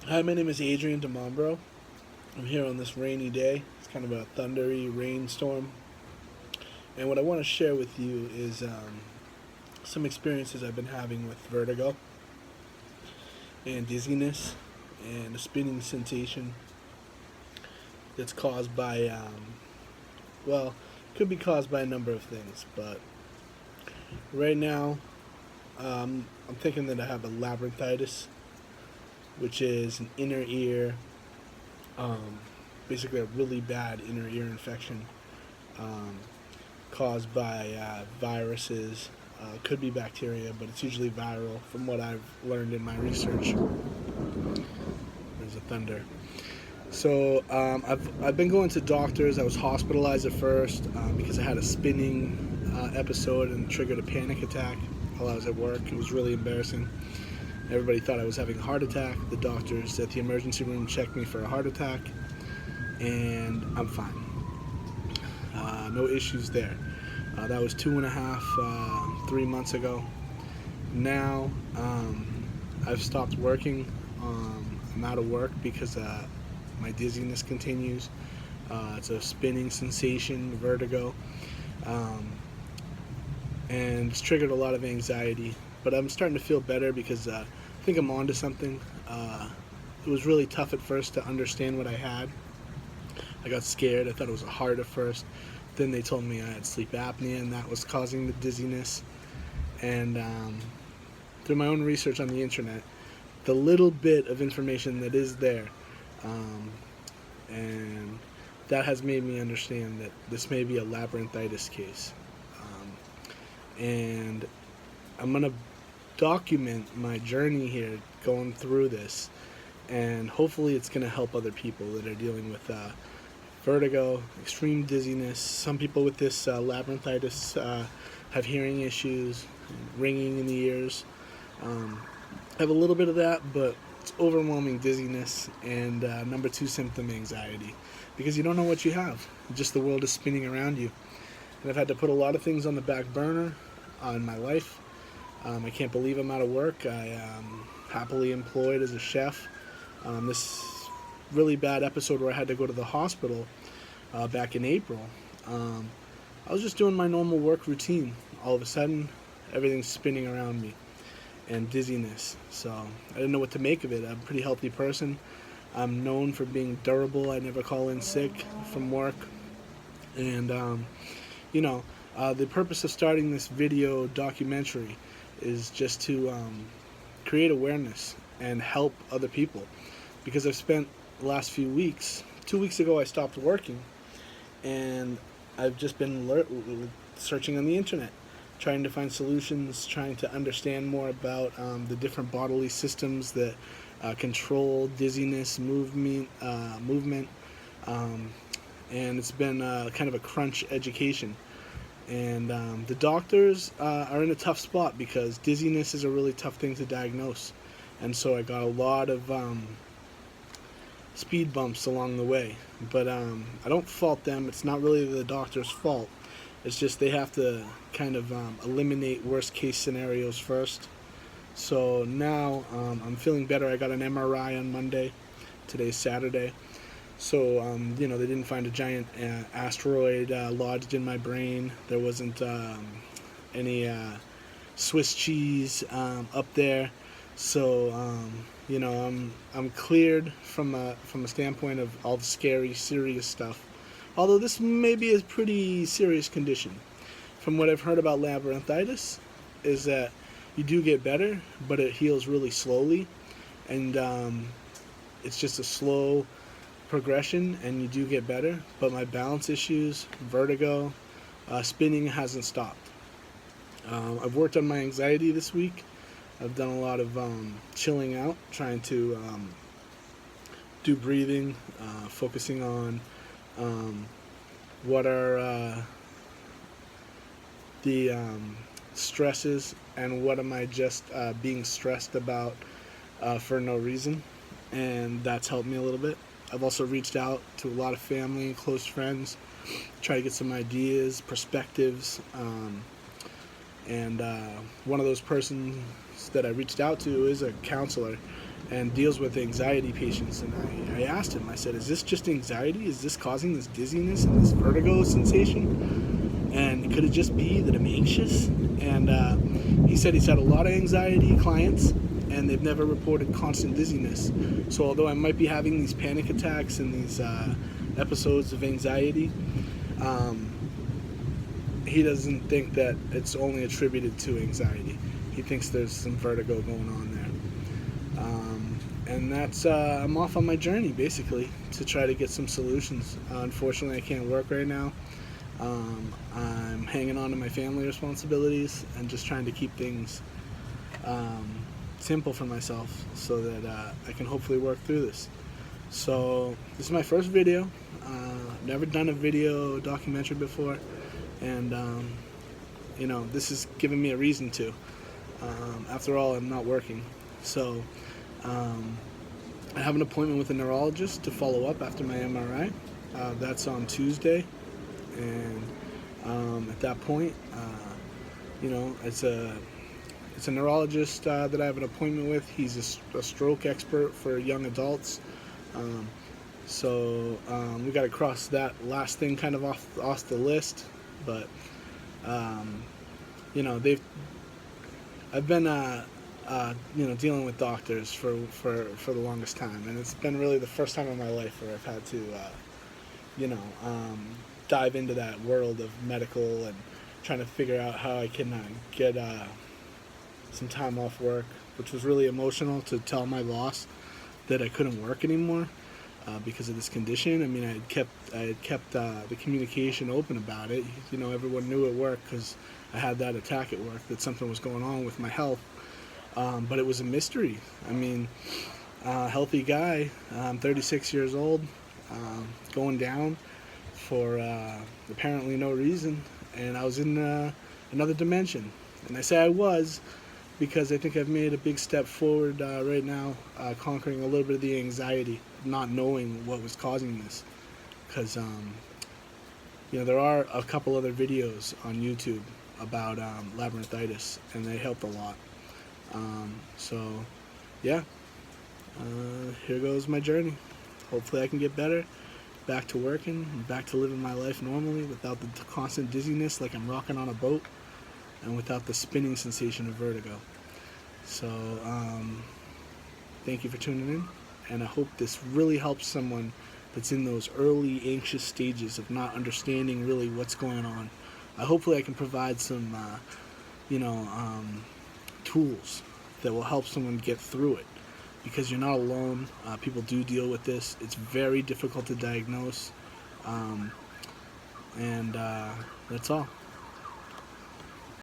Hi, my name is Adrian DeMombro. I'm here on this rainy day. It's kind of a thundery rainstorm. And what I want to share with you is some experiences I've been having with vertigo and dizziness and a spinning sensation that's caused by, well, could be caused by a number of things. But right now, I'm thinking that I have a labyrinthitis, which is an inner ear, um, basically a really bad inner ear infection. Um, Caused by viruses. Could be bacteria, but it's usually viral from what I've learned in my research. There's a thunder. So I've been going to doctors. I was hospitalized at first because I had a spinning episode and triggered a panic attack while I was at work. It was really embarrassing. Everybody thought I was having a heart attack. The doctors at the emergency room checked me for a heart attack, and I'm fine. No issues there. That was 2.5, 3 months ago. Now I've stopped working. I'm out of work because my dizziness continues. It's a spinning sensation, vertigo, um, and it's triggered a lot of anxiety. But I'm starting to feel better because I think I'm onto something. It was really tough at first to understand what I had. I got scared. I thought it was a heart at first. Then they told me I had sleep apnea, and that was causing the dizziness. And through my own research on the internet, the little bit of information that is there, um, and that has made me understand that this may be a labyrinthitis case. And I'm going to document my journey here going through this, and hopefully it's going to help other people that are dealing with vertigo, extreme dizziness. Some people with this labyrinthitis have hearing issues, ringing in the ears. I have a little bit of that, but it's overwhelming dizziness and number two symptom, anxiety, because you don't know what you have. Just the world is spinning around you. And I've had to put a lot of things on the back burner in my life. I can't believe I'm out of work. I am happily employed as a chef. This really bad episode where I had to go to the hospital back in April, I was just doing my normal work routine. All of a sudden, everything's spinning around me and dizziness. So I didn't know what to make of it. I'm a pretty healthy person. I'm known for being durable. I never call in sick from work. And, the purpose of starting this video documentary is just to create awareness and help other people. Because I've spent the last few weeks, 2 weeks ago I stopped working, and I've just been searching on the internet, trying to find solutions, trying to understand more about the different bodily systems that control dizziness, movement, and it's been kind of a crunch education. And the doctors are in a tough spot because dizziness is a really tough thing to diagnose. And so I got a lot of speed bumps along the way. But I don't fault them. It's not really the doctor's fault. It's just they have to kind of eliminate worst case scenarios first. So now I'm feeling better. I got an MRI on Monday. Today's Saturday. So, they didn't find a giant asteroid lodged in my brain. There wasn't any Swiss cheese up there. So, I'm cleared from a standpoint of all the scary, serious stuff. Although this may be a pretty serious condition. From what I've heard about labyrinthitis, is that you do get better, but it heals really slowly, and it's just a slow progression, and you do get better. But my balance issues, vertigo, spinning hasn't stopped. I've worked on my anxiety this week. I've done a lot of chilling out, trying to do breathing, focusing on what are the stresses and what am I just being stressed about for no reason. And that's helped me a little bit. I've also reached out to a lot of family and close friends, try to get some ideas, perspectives, and one of those persons that I reached out to is a counselor, and deals with anxiety patients. And I asked him, I said, is this just anxiety? Is this causing this dizziness and this vertigo sensation? And could it just be that I'm anxious? And he said he's had a lot of anxiety clients, and they've never reported constant dizziness. So although I might be having these panic attacks and these episodes of anxiety, he doesn't think that it's only attributed to anxiety. He thinks there's some vertigo going on there. And that's, I'm off on my journey, basically, to try to get some solutions. Unfortunately, I can't work right now. I'm hanging on to my family responsibilities and just trying to keep things simple for myself so that I can hopefully work through this. So this is my first video. Never done a video documentary before, and you know, this is giving me a reason to. After all, I'm not working, so I have an appointment with a neurologist to follow up after my MRI. That's on Tuesday, and at that point, you know, it's a neurologist that I have an appointment with. He's a stroke expert for young adults. So we got to cross that last thing kind of off the list. But you know, I've been you know, dealing with doctors for the longest time, and it's been really the first time in my life where I've had to you know, dive into that world of medical and trying to figure out how I can get some time off work, which was really emotional to tell my boss that I couldn't work anymore because of this condition. I mean, I had kept the communication open about it. You know, everyone knew at work because I had that attack at work, that something was going on with my health. But it was a mystery. I mean, healthy guy, I'm 36 years old, going down for apparently no reason, and I was in another dimension. And I say I was because I think I've made a big step forward right now, conquering a little bit of the anxiety, not knowing what was causing this. Because, you know, there are a couple other videos on YouTube about labyrinthitis, and they helped a lot. So, yeah, here goes my journey. Hopefully I can get better, back to working, back to living my life normally without the constant dizziness like I'm rocking on a boat, and without the spinning sensation of vertigo. So, thank you for tuning in, and I hope this really helps someone that's in those early anxious stages of not understanding really what's going on. Hopefully I can provide some, you know, tools that will help someone get through it, because you're not alone. People do deal with this. It's very difficult to diagnose, and that's all.